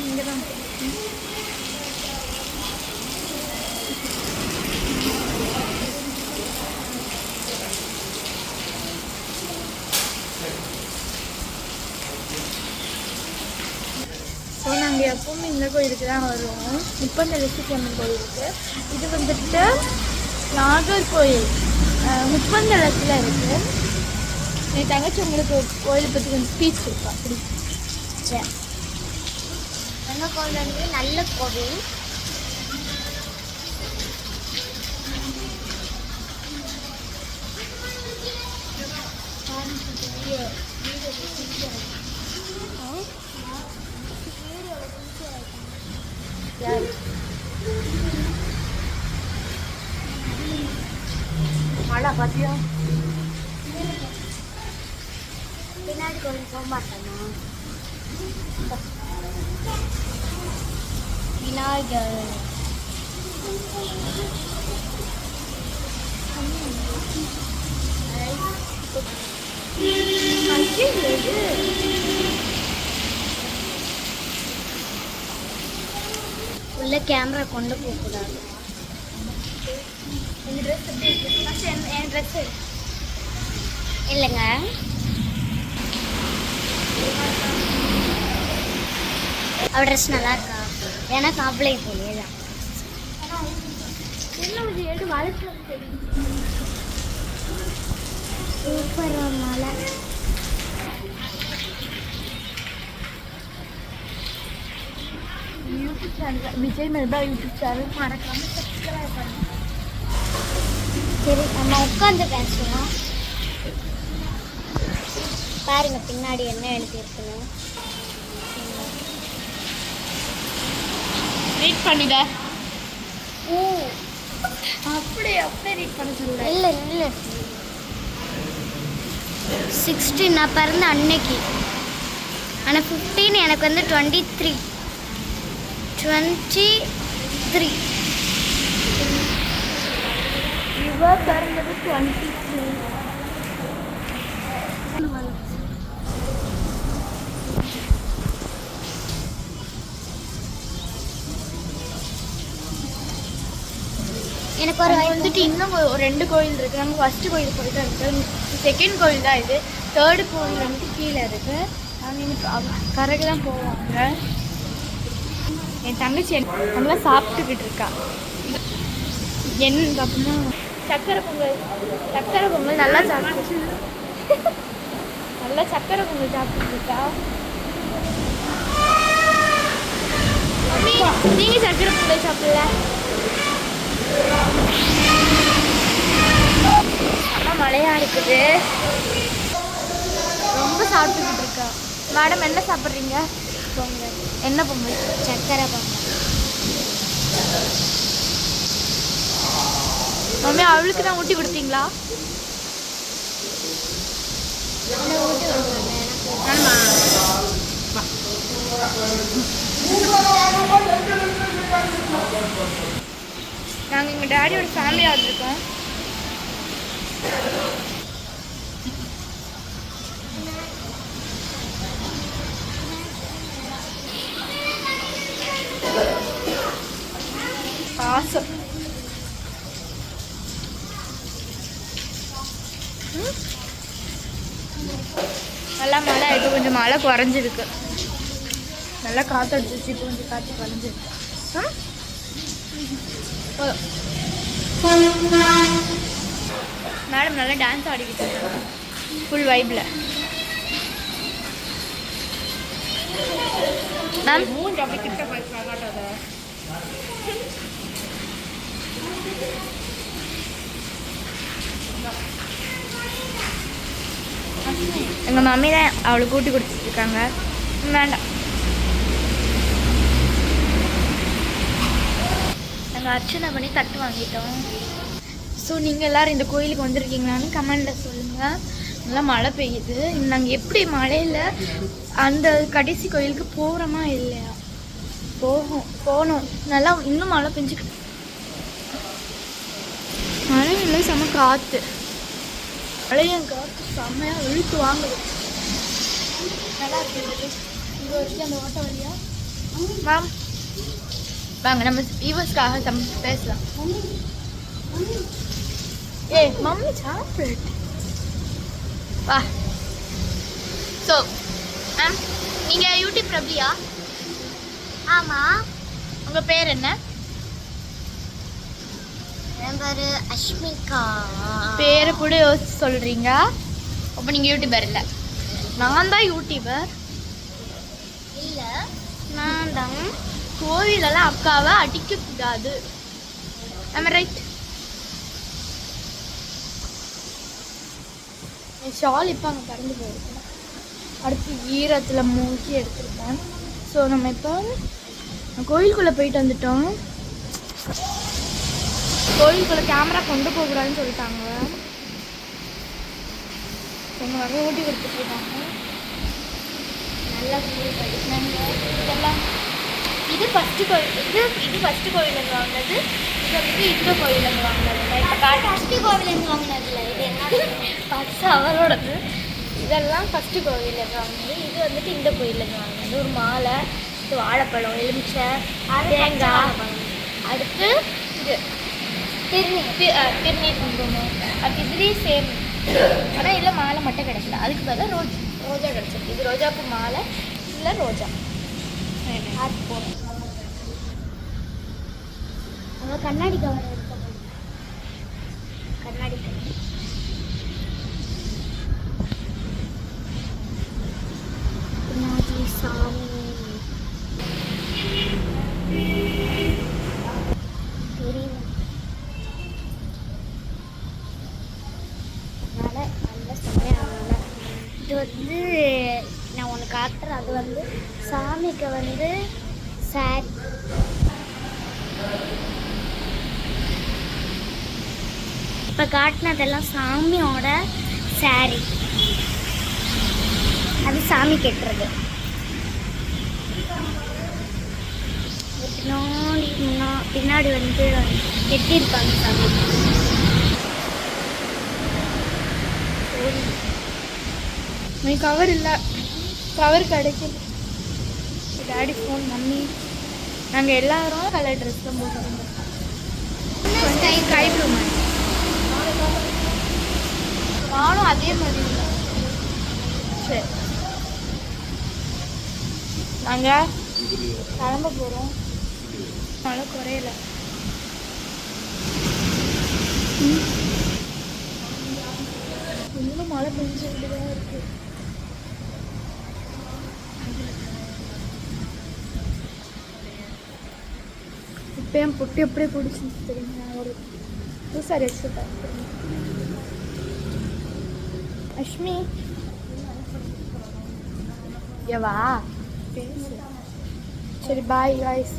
இங்கே தான் ஸோ நாங்கள் எப்போவுமே இந்த கோயிலுக்கு தான் வருவோம். இப்போ இந்த லட்சுமி கோயிலுக்கு இது வந்துட்டு நாகர்கோயில் முப்பந்தளத்தில் இருக்குது. என் தங்கச்சி உங்களுக்கு கோயிலை பற்றி கொஞ்சம் ஸ்பீச் இருக்கா? அப்படி சரி, எங்கள் கோவில் வந்து நல்ல கோவில். மழை பார்த்தியா? பின்னாடி கொஞ்சம் போக மாட்டேன்னா விநாயகர் உள்ள கேமரா கொண்டு போகக்கூடாது. எங்கள் ட்ரெஸ் எப்படி இருக்கு? என் ட்ரெஸ்ஸு இல்லைங்க, அவள் ட்ரெஸ் நல்லா இருக்கா? ஏன்னா சாப்பிடலை போலே தான் எடுத்து வளர்த்து தெரியும். சூப்பர் மழை. YouTube channel Vijay மெல்பா YouTube channel மறக்காம சப்ஸ்கிரைப் பண்ணுங்க. சரி, நம்ம உட்காந்து பேசுவோம். பாருங்க பின்னாடி என்ன எழுதியிருக்கணும். ரீட் பண்ணிட. ஓ, அப்படியே ரீட் பண்ண சொல்லுங்க. இல்லை இல்லை, 16 நான் பிறந்த அன்னைக்கு. ஆனால் 15 எனக்கு வந்து 23 இவ பிறந்தது 23. எனக்கு ஒரு வந்துட்டு இன்னும் ஒரு 2 கோயில் இருக்குது. நம்ம ஃபஸ்ட்டு கோயில் போயிட்டு இருக்குது. செகண்ட் கோயில் தான் இது. தேர்டு கோயில் வந்துட்டு கீழே இருக்குது. நாங்கள் இன்னைக்கு கரைக்கு தான் போவாங்க. என் தங்கச்சி நல்லா சாப்பிட்டுக்கிட்டு இருக்கா. என்ன அப்படின்னா சக்கரை பொங்கல் நல்லா சாப்பிட்டு நல்லா சக்கரை பொங்கல் சாப்பிட்டுட்டு இருக்கா. நீங்கள் சக்கரை பொங்கல் சாப்பிடல? நல்லா மழையா இருக்குது. ரொம்ப சாப்பிட்டுக்கிட்டு இருக்கா. மேடம் என்ன சாப்பிட்றீங்க? பொங்கல். என்ன பொங்கல்? சக்கரை பொங்கல். மம்மி அவளுக்கு தான் ஊட்டி கொடுத்தீங்களா? நாங்கள் எங்கள் டேடியோட ஃபேமிலியாக வந்திருக்கோம். பாசம். நல்லா மழை. இப்போ கொஞ்சம் மழை குறைஞ்சிருக்கு. நல்லா காற்று அடிச்சிச்சு. இப்போ கொஞ்சம் காற்று குறைஞ்சிருக்கு. மேடம் நல்லா டான்ஸ் ஆடிக்கிட்டு இருக்காங்க ஃபுல் வைப்பில். மேம் எங்கள் மம்மி தான் அவளை கூட்டி கொடுத்துட்ருக்காங்க. வேண்டாம், நாங்கள் அர்ச்சனை பண்ணி தட்டு வாங்கிட்டோம். ஸோ நீங்கள் எல்லோரும் இந்த கோயிலுக்கு வந்திருக்கீங்களான்னு கமெண்டில் சொல்லுங்கள். நல்லா மழை பெய்யுது. நாங்கள் எப்படி மழையில் அந்த கடைசி கோயிலுக்கு போகிறோமா இல்லையா? போகணும். நல்லா இன்னும் மழை பெஞ்சுக்கிட்டு மழை இல்லை, செம்ம காற்று. மழையும் காற்று செம்மையாக இழுத்து வாங்குது. நல்லா இருக்குது. இங்கே வரைக்கும் அந்த ஓட்ட வழியா மேம் வாங்க நம்ம வியூவர்ஸ்க்காக பேசலாம். ஏய் மம்மி சாப்பிடு வா. ஸோ மேம் நீங்கள் யூடியூப் பிரபலியா? ஆமாம். உங்கள் பேர் என்ன? என் பேர் அஷ்மிகா. பேரை கூட யோசிச்சு சொல்கிறீங்க. அப்போ நீங்கள் யூடியூபர் இல்லை. நான் தான் யூடியூபர். இல்லை, நான் தான். கோவிலெல்லாம் அக்காவை அடிக்கக்கூடாது. நம்ம ரைட். என் ஷால் இப்போ அங்கே பறந்து போயிருக்கேன். அடுத்து ஈரத்தில் மூக்கி எடுத்துருக்கேன். ஸோ நம்ம இப்போ கோயிலுக்குள்ளே போயிட்டு வந்துட்டோம். கோயிலுக்குள்ளே கேமரா கொண்டு போகக்கூடாதுன்னு சொல்லிட்டாங்க. எங்கள் வர ஓட்டி கொடுத்துட்டு இருக்காங்க. நல்லா இதெல்லாம் இது ஃபஸ்ட்டு கோயில். இது ஃபஸ்ட்டு கோயிலுங்க வாங்கினது. இது வந்து இந்த கோயிலுங்க வாங்கினது. நான் இப்போ ஃபஸ்ட்டு கோவிலேருந்து வாங்கினதில்ல, இது என்ன ஃபஸ்ட்டு அவரோடது. இதெல்லாம் ஃபஸ்ட்டு கோயிலுங்க வாங்கினது. இது வந்துட்டு இந்த கோயிலுங்க வாங்கினது. ஒரு மாலை, இது வாழைப்பழம், எலுமிச்சை, தேங்காய். அடுத்து இது திருநீர் குங்குமம். அது இதுலேயும் சேம். ஆனால் இதில் மாலை மட்டும் கிடைக்கல. அதுக்கு பதிலாக ரோஜா கிடச்சிருக்கு. இது ரோஜாப்பூ மாலை, இல்லை ரோஜா அது போகணும். அவள் கண்ணாடி கவர் எடுக்க கண்ணாடி கவர். பின்னாடி சாமி தெரியல. அதனால் நல்ல சமையல். இது வந்து நான் உனக்கு காட்டுறேன். அது வந்து சாமிக்கு வந்து சாரி. இப்போ காட்டினதெல்லாம் சாமியோட சாரி. அது சாமி கட்டுறது. பின்னாடி வந்து கெட்டியிருப்பாங்க சாமி. கவர் இல்லை, கவர் கிடைக்கல. டேடி ஃபோன், மம்மி நாங்கள் எல்லாரும் கலர் ட்ரெஸ் தான் போட்டுருந்தோம். ஸ்கை ப்ளூ மாதிரி. நானும் அதே மாதிரி இல்லை. சரி நாங்கள் கிளம்ப போகிறோம். மழை குறையல. இன்னும் மழை பெஞ்சுக்கிட்டு தான் இருக்கு. இப்போ என் பொட்டு எப்படியே பிடிச்சி தெரியுங்க. ஒரு பூசாரி வச்சுட்டேன். அஷ்மி ஏவா பேசு. சரி பாய் காய்ஸ்.